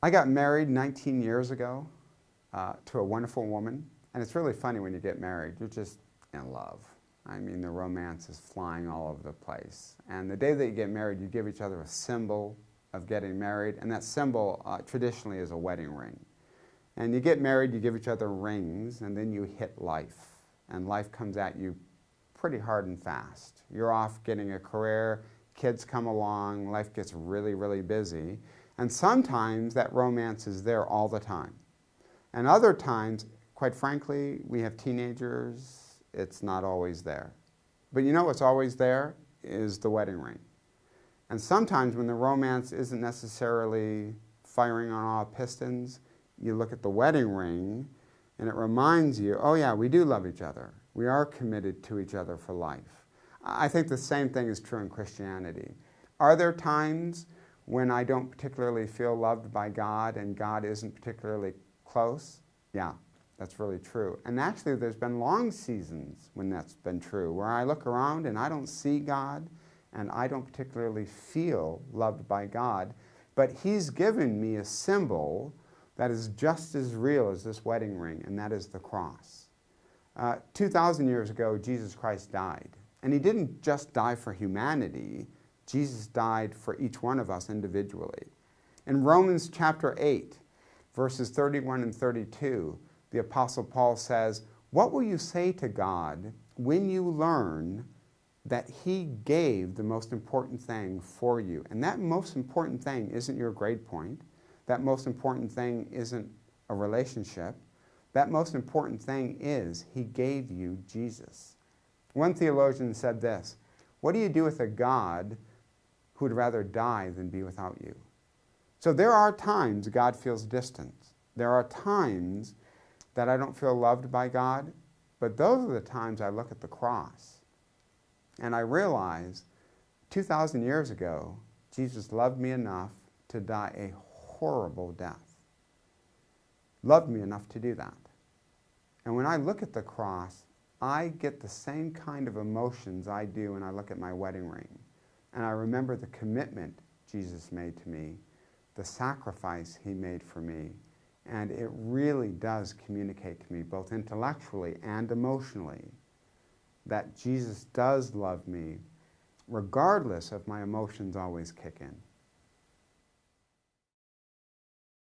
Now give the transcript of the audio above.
I got married 19 years ago to a wonderful woman, and it's really funny when you get married. You're just in love. I mean, the romance is flying all over the place. And the day that you get married, you give each other a symbol of getting married, and that symbol traditionally is a wedding ring. And you get married, you give each other rings, and then you hit life. And life comes at you pretty hard and fast. You're off getting a career, kids come along, life gets really, really busy. And sometimes that romance is there all the time. And other times, quite frankly, we have teenagers, it's not always there. But you know what's always there is the wedding ring. And sometimes when the romance isn't necessarily firing on all pistons, you look at the wedding ring and it reminds you, oh yeah, we do love each other. We are committed to each other for life. I think the same thing is true in Christianity. Are there times when I don't particularly feel loved by God and God isn't particularly close? Yeah, that's really true. And actually there's been long seasons when that's been true, where I look around and I don't see God and I don't particularly feel loved by God, but He's given me a symbol that is just as real as this wedding ring, and that is the cross. 2,000 years ago, Jesus Christ died. And He didn't just die for humanity. Jesus died for each one of us individually. In Romans chapter 8, verses 31 and 32, the Apostle Paul says, "What will you say to God when you learn that He gave the most important thing for you?" And that most important thing isn't your grade point. That most important thing isn't a relationship. That most important thing is He gave you Jesus. One theologian said this, "What do you do with a God who would rather die than be without you?" So there are times God feels distant. There are times that I don't feel loved by God, but those are the times I look at the cross and I realize 2,000 years ago, Jesus loved me enough to die a horrible death. Loved me enough to do that. And when I look at the cross, I get the same kind of emotions I do when I look at my wedding ring. And I remember the commitment Jesus made to me, the sacrifice He made for me, and it really does communicate to me, both intellectually and emotionally, that Jesus does love me, regardless of my emotions always kick in.